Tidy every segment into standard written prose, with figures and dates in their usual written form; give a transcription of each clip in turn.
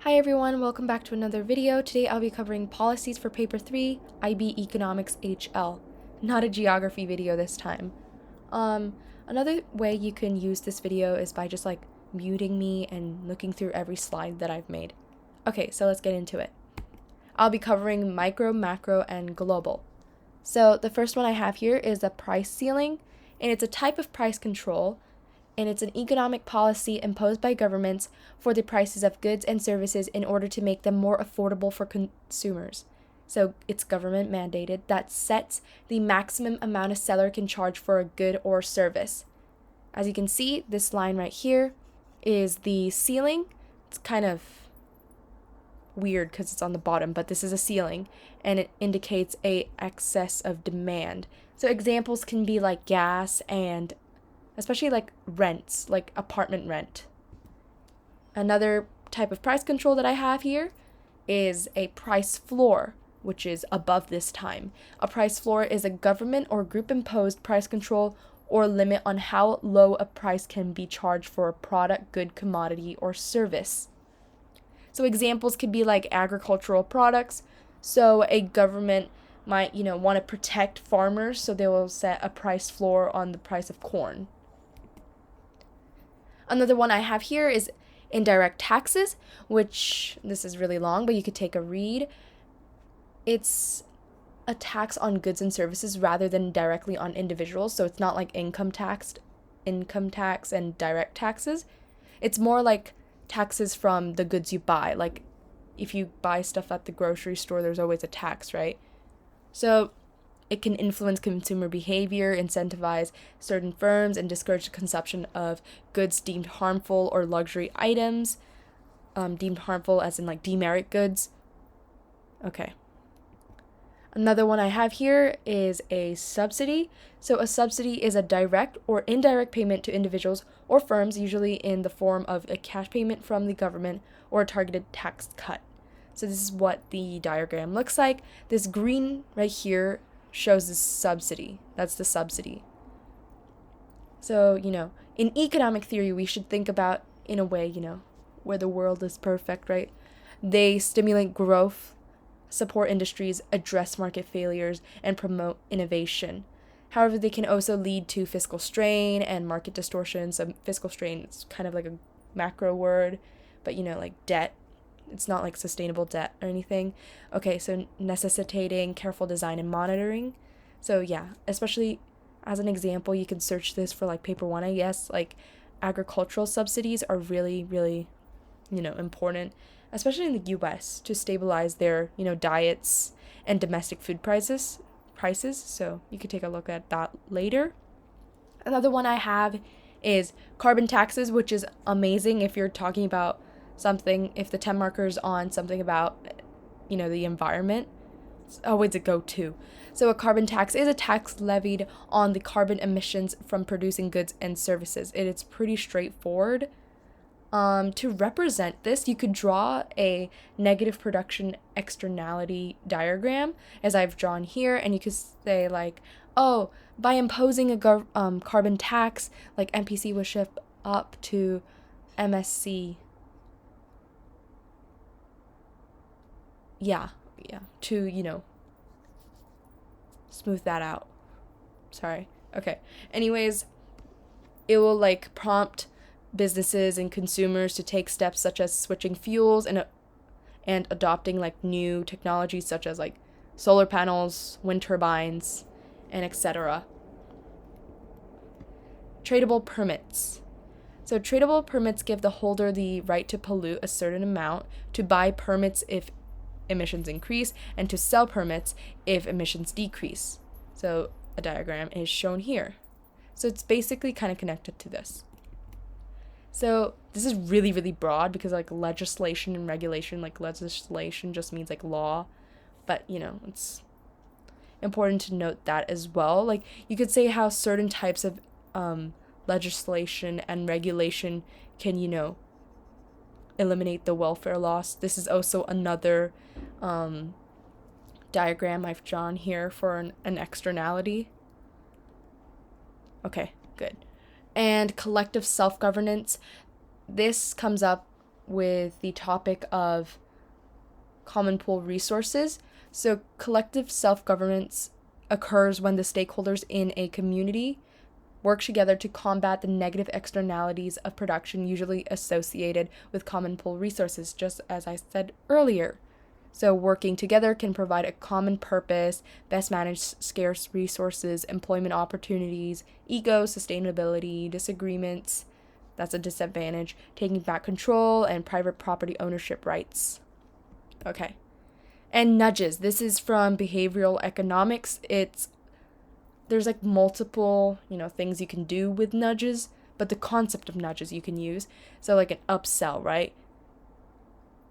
Hi everyone, welcome back to another video. Today I'll be covering policies for paper 3, IB Economics HL. Not a geography video this time. Another way you can use this video is by just muting me and looking through every slide that I've made. Okay, so let's get into it. I'll be covering micro, macro, and global. So the first one I have here is the price ceiling, and it's a type of price control, and it's an economic policy imposed by governments for the prices of goods and services in order to make them more affordable for consumers. So it's government mandated that sets the maximum amount a seller can charge for a good or service. As you can see, this line right here is the ceiling. It's kind of weird because it's on the bottom, but this is a ceiling and it indicates a excess of demand. So examples can be like gas and especially like rents, like apartment rent. Another type of price control that I have here is a price floor, which is above this time. A price floor is a government or group imposed price control or limit on how low a price can be charged for a product, good, commodity, or service. So examples could be like agricultural products. So a government might, want to protect farmers, so they will set a price floor on the price of corn. Another one I have here is indirect taxes, which this is really long, but you could take a read. It's a tax on goods and services rather than directly on individuals, so it's not like income tax and direct taxes. It's more like taxes from the goods you buy. Like if you buy stuff at the grocery store, there's always a tax, right? So it can influence consumer behavior, incentivize certain firms, and discourage the consumption of goods deemed harmful or luxury items, deemed harmful as in like demerit goods. Okay. Another one I have here is a subsidy. So a subsidy is a direct or indirect payment to individuals or firms, usually in the form of a cash payment from the government or a targeted tax cut. So this is what the diagram looks like. This green right here shows the subsidy. That's the subsidy. So, in economic theory, we should think about in a way, where the world is perfect, right? They stimulate growth, support industries, address market failures, and promote innovation. However, they can also lead to fiscal strain and market distortions. Fiscal strain is kind of like a macro word, but like debt. It's not like sustainable debt or anything. Okay, so necessitating careful design and monitoring. So yeah, especially as an example, you can search this for like paper 1, I guess. Like agricultural subsidies are really, really, important, especially in the US to stabilize their, diets and domestic food prices. So you could take a look at that later. Another one I have is carbon taxes, which is amazing if you're talking about something, if the 10 marker's on something about, the environment. It's always a go-to. So a carbon tax is a tax levied on the carbon emissions from producing goods and services. It's pretty straightforward. To represent this, you could draw a negative production externality diagram, as I've drawn here, and you could say by imposing a carbon tax, like MPC would shift up to MSC. Yeah, to, smooth that out. Sorry. Okay. Anyways, it will prompt businesses and consumers to take steps such as switching fuels and adopting new technologies such as solar panels, wind turbines, and etc. Tradable permits. So tradable permits give the holder the right to pollute a certain amount, to buy permits if emissions increase, and to sell permits if emissions decrease. So a diagram is shown here. So it's basically kind of connected to this. So this is really, really broad because legislation and regulation, legislation just means law, but it's important to note that as well. You could say how certain types of legislation and regulation can, eliminate the welfare loss. This is also another diagram I've drawn here for an externality. Okay, good. And collective self-governance. This comes up with the topic of common pool resources. So collective self-governance occurs when the stakeholders in a community work together to combat the negative externalities of production usually associated with common pool resources, just as I said earlier. So working together can provide a common purpose, best manage scarce resources, employment opportunities, ego, sustainability, disagreements, that's a disadvantage, taking back control, and private property ownership rights. Okay. And nudges. This is from behavioral economics. There's like multiple, things you can do with nudges, but the concept of nudges you can use. So like an upsell, right?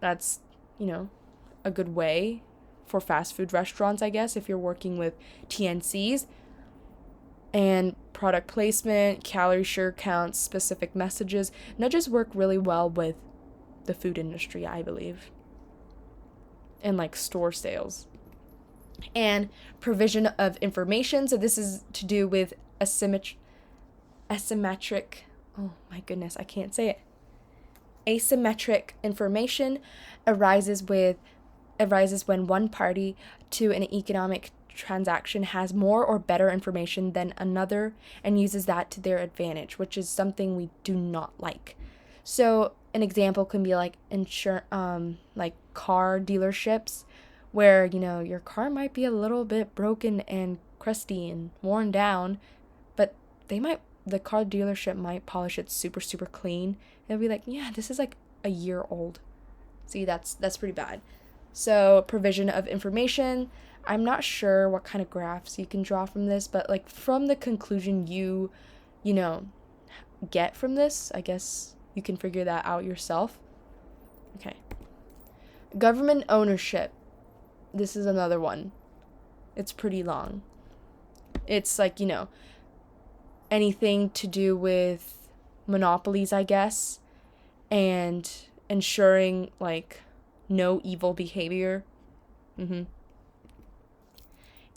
That's, a good way for fast food restaurants, I guess, if you're working with TNCs. And product placement, calorie share counts, specific messages. Nudges work really well with the food industry, I believe. And like store sales. And provision of information. So this is to do with asymmetric, oh my goodness, I can't say it. Asymmetric information arises when one party to an economic transaction has more or better information than another and uses that to their advantage, which is something we do not like. So an example can be like like car dealerships where, your car might be a little bit broken and crusty and worn down, but the car dealership might polish it super, super clean. They'll be like, yeah, this is like a year old. See, that's pretty bad. So provision of information. I'm not sure what kind of graphs you can draw from this, but like from the conclusion you get from this, I guess you can figure that out yourself. Okay. Government ownership. This is another one. It's pretty long. It's like, anything to do with monopolies, I guess, and ensuring like no evil behavior.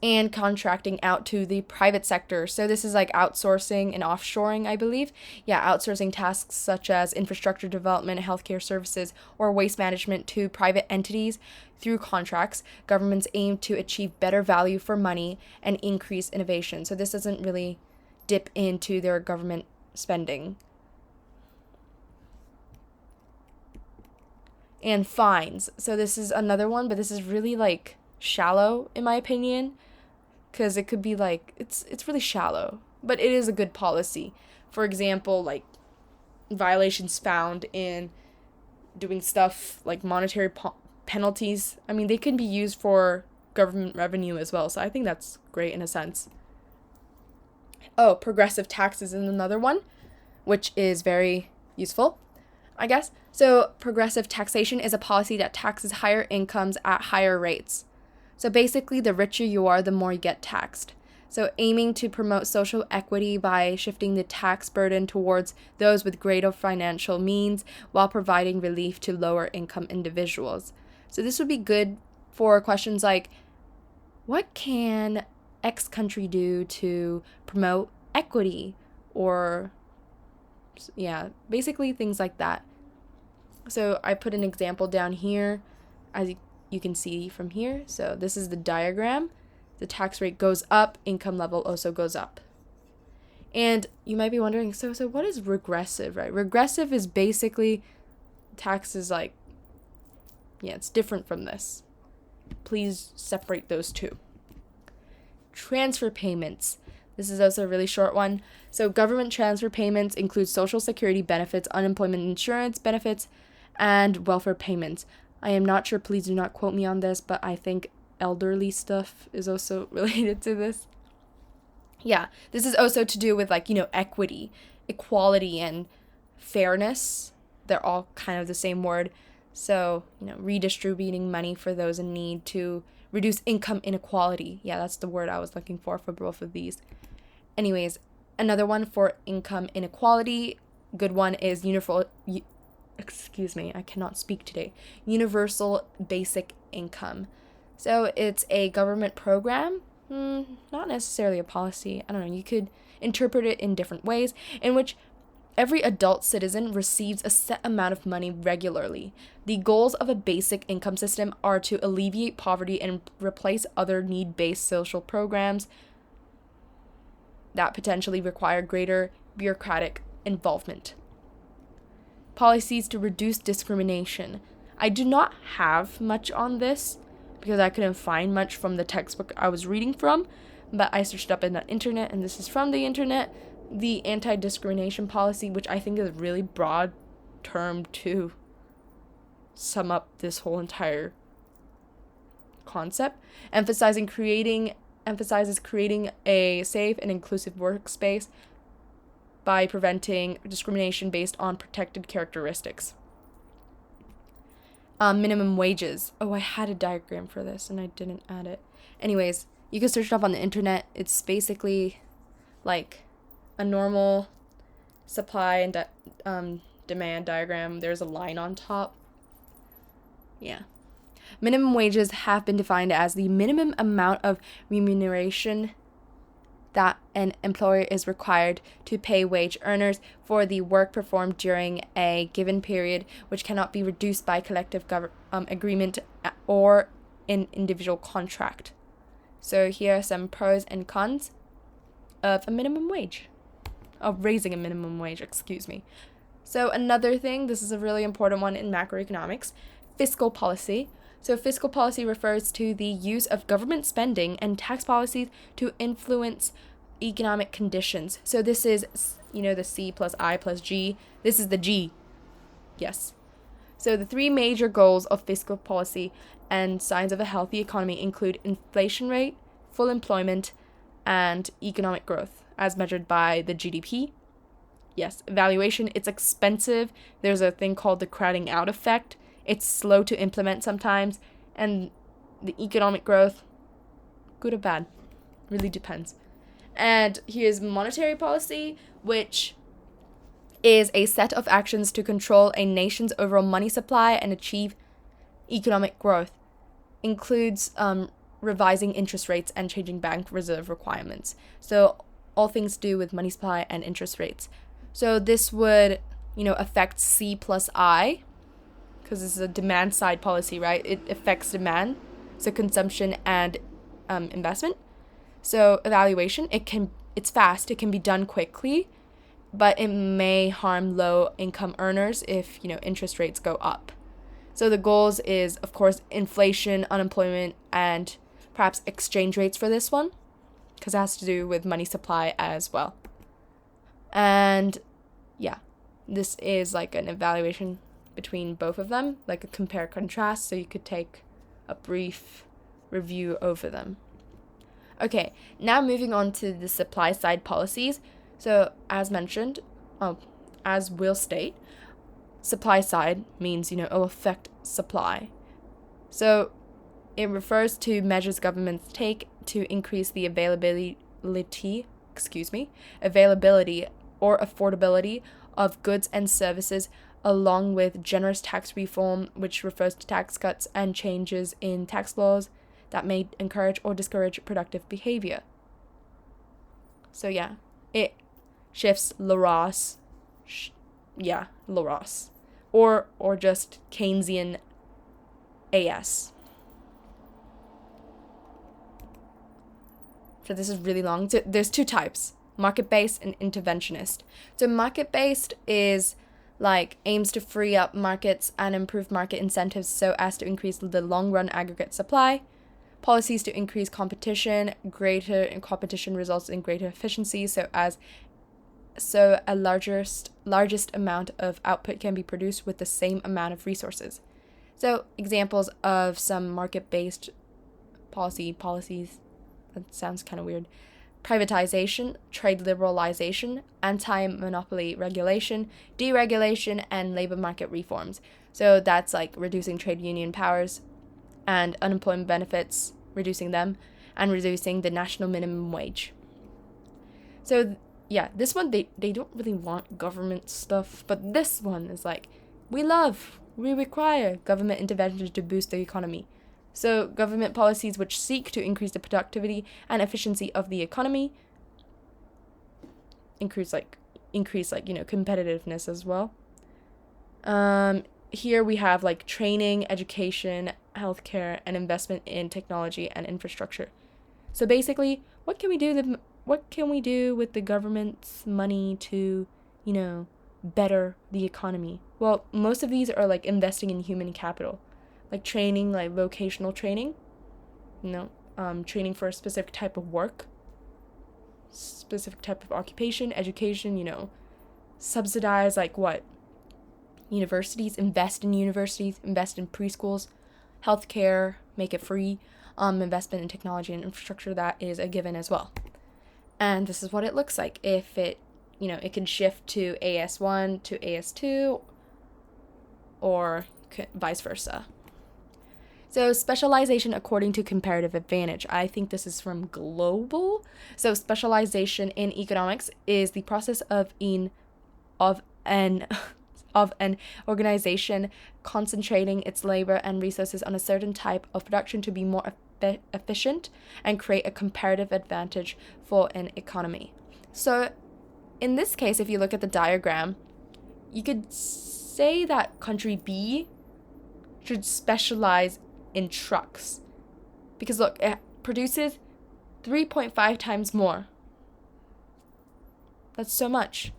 And contracting out to the private sector. So this is like outsourcing and offshoring, I believe. Yeah, outsourcing tasks such as infrastructure development, healthcare services, or waste management to private entities through contracts. Governments aim to achieve better value for money and increase innovation. So this doesn't really dip into their government spending. And fines. So this is another one, but this is really like shallow in my opinion, because it could be like it's really shallow, but it is a good policy. For example, like violations found in doing stuff like monetary penalties. I mean, they can be used for government revenue as well, so I think that's great in a sense. Oh, progressive taxes is another one, which is very useful, I guess. So progressive taxation is a policy that taxes higher incomes at higher rates. So basically, the richer you are, the more you get taxed. So aiming to promote social equity by shifting the tax burden towards those with greater financial means while providing relief to lower income individuals. So this would be good for questions like, what can X country do to promote equity? Or, yeah, basically things like that. So I put an example down here, as you can see from here. So this is the diagram. The tax rate goes up, income level also goes up. And you might be wondering, so what is regressive, right? Regressive is basically taxes like, yeah, it's different from this. Please separate those two. Transfer payments. This is also a really short one. So government transfer payments include social security benefits, unemployment insurance benefits, and welfare payments. I am not sure, please do not quote me on this, but I think elderly stuff is also related to this. Yeah, this is also to do with like, equity, equality, and fairness. They're all kind of the same word. So, redistributing money for those in need to reduce income inequality. Yeah, that's the word I was looking for both of these. Anyways, another one for income inequality, good one is I cannot speak today. Universal basic income. So it's a government program, not necessarily a policy. I don't know, you could interpret it in different ways, in which Every adult citizen receives a set amount of money regularly. The goals of a basic income system are to alleviate poverty and replace other need-based social programs that potentially require greater bureaucratic involvement. Policies to reduce discrimination. I do not have much on this because I couldn't find much from the textbook I was reading from, but I searched up in the internet, and this is from the internet. The anti-discrimination policy, which I think is a really broad term to sum up this whole entire concept, emphasizes creating a safe and inclusive workspace by preventing discrimination based on protected characteristics. Minimum wages. Oh, I had a diagram for this and I didn't add it. Anyways, you can search it up on the internet. It's basically like a normal supply and demand diagram. There's a line on top. Yeah. Minimum wages have been defined as the minimum amount of remuneration that an employer is required to pay wage earners for the work performed during a given period, which cannot be reduced by collective agreement or an individual contract. So here are some pros and cons of a minimum wage. Of raising a minimum wage, excuse me. So another thing, this is a really important one in macroeconomics, fiscal policy. So fiscal policy refers to the use of government spending and tax policies to influence economic conditions. So this is, the C plus I plus G. This is the G. Yes. So the three major goals of fiscal policy and signs of a healthy economy include inflation rate, full employment, and economic growth, as measured by the GDP. Yes, evaluation, it's expensive. There's a thing called the crowding out effect. It's slow to implement sometimes. And the economic growth, good or bad, really depends. And here's monetary policy, which is a set of actions to control a nation's overall money supply and achieve economic growth. Includes revising interest rates and changing bank reserve requirements. So all things to do with money supply and interest rates. So this would, affect C plus I, because this is a demand side policy, right? It affects demand, so consumption and investment. So evaluation, it's fast, it can be done quickly, but it may harm low income earners if, interest rates go up. So the goals is, of course, inflation, unemployment, and perhaps exchange rates for this one, because it has to do with money supply as well. And yeah, this is like an evaluation between both of them, like a compare contrast, so you could take a brief review over them. Okay, now moving on to the supply side policies. So as mentioned, as we'll state, supply side means, it'll affect supply. So it refers to measures governments take to increase the availability or affordability of goods and services, along with generous tax reform, which refers to tax cuts and changes in tax laws that may encourage or discourage productive behavior. So yeah, it shifts LaRosse, or just Keynesian AS. So this is really long. So there's two types, market-based and interventionist. So market-based is aims to free up markets and improve market incentives so as to increase the long-run aggregate supply. Policies to increase competition. Greater competition results in greater efficiency so a largest amount of output can be produced with the same amount of resources. So examples of some market-based policies, that sounds kind of weird. Privatization, trade liberalization, anti-monopoly regulation, deregulation, and labor market reforms. So that's reducing trade union powers and unemployment benefits, reducing them, and reducing the national minimum wage. So yeah, this one, they don't really want government stuff, but this one is we require government intervention to boost the economy. So government policies which seek to increase the productivity and efficiency of the economy includes increase like, competitiveness as well. Here we have like training, education, healthcare, and investment in technology and infrastructure. So basically, what can we do with the government's money to, better the economy? Well, most of these are like investing in human capital, like training, like vocational training, training for a specific type of work, specific type of occupation, education, subsidize like what? Universities, invest in preschools, healthcare, make it free, investment in technology and infrastructure, that is a given as well. And this is what it looks like if it can shift to AS1 to AS2 or vice versa. So specialization according to comparative advantage. I think this is from Global. So specialization in economics is the process of an organization concentrating its labor and resources on a certain type of production to be more efficient and create a comparative advantage for an economy. So in this case, if you look at the diagram, you could say that country B should specialize in trucks because look, it produces 3.5 times more. That's so much.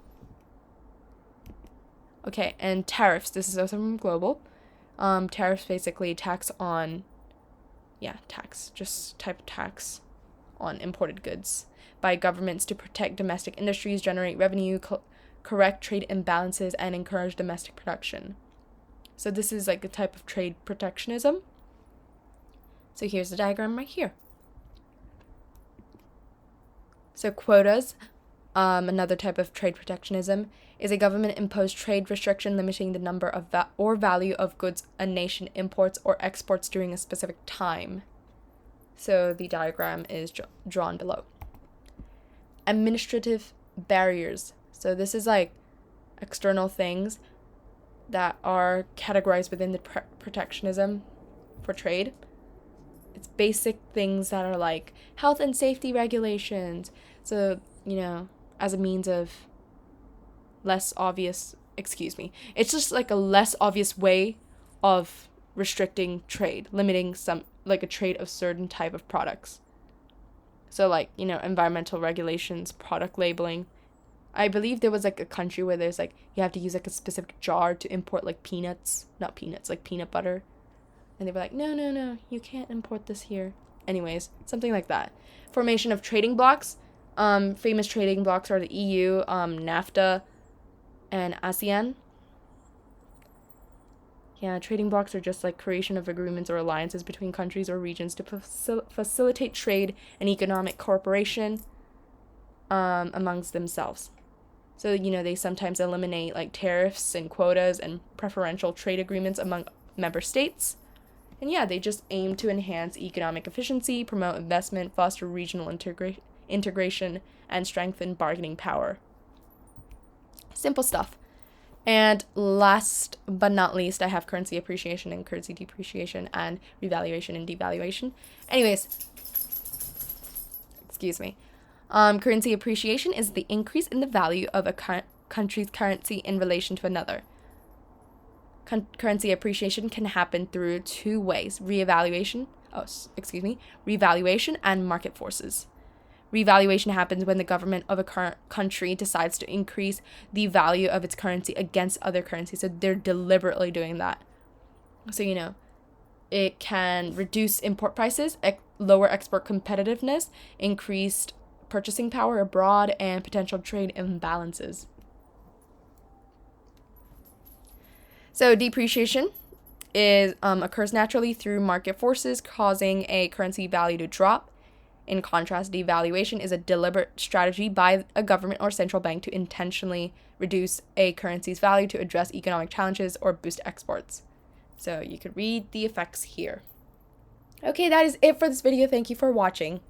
Okay, and tariffs. This is also from Global. Tariffs basically tax on, just type of tax on imported goods by governments to protect domestic industries, generate revenue, correct trade imbalances, and encourage domestic production. So this is like a type of trade protectionism. So here's the diagram right here. So quotas, another type of trade protectionism, is a government-imposed trade restriction limiting the number of or value of goods a nation imports or exports during a specific time. So the diagram is drawn below. Administrative barriers. So this is like external things that are categorized within the protectionism for trade. It's basic things that are like health and safety regulations. So, as a means of it's just like a less obvious way of restricting trade, limiting a trade of certain type of products. So like, environmental regulations, product labeling. I believe there was like a country where there's like, you have to use like a specific jar to import like like peanut butter. And they were like, no, you can't import this here. Anyways, something like that. Formation of trading blocs. Famous trading blocs are the EU, NAFTA, and ASEAN. Yeah, trading blocs are just like creation of agreements or alliances between countries or regions to facilitate trade and economic cooperation amongst themselves. So, they sometimes eliminate like tariffs and quotas and preferential trade agreements among member states. And they just aim to enhance economic efficiency, promote investment, foster regional integration, and strengthen bargaining power. Simple stuff. And last but not least, I have currency appreciation and currency depreciation and revaluation and devaluation. Anyways, excuse me. Currency appreciation is the increase in the value of a country's currency in relation to another. Currency appreciation can happen through two ways: revaluation and market forces. Revaluation happens when the government of a country decides to increase the value of its currency against other currencies. So they're deliberately doing that. So, it can reduce import prices, lower export competitiveness, increased purchasing power abroad, and potential trade imbalances. So depreciation occurs naturally through market forces, causing a currency value to drop. In contrast, devaluation is a deliberate strategy by a government or central bank to intentionally reduce a currency's value to address economic challenges or boost exports. So you could read the effects here. Okay, that is it for this video. Thank you for watching.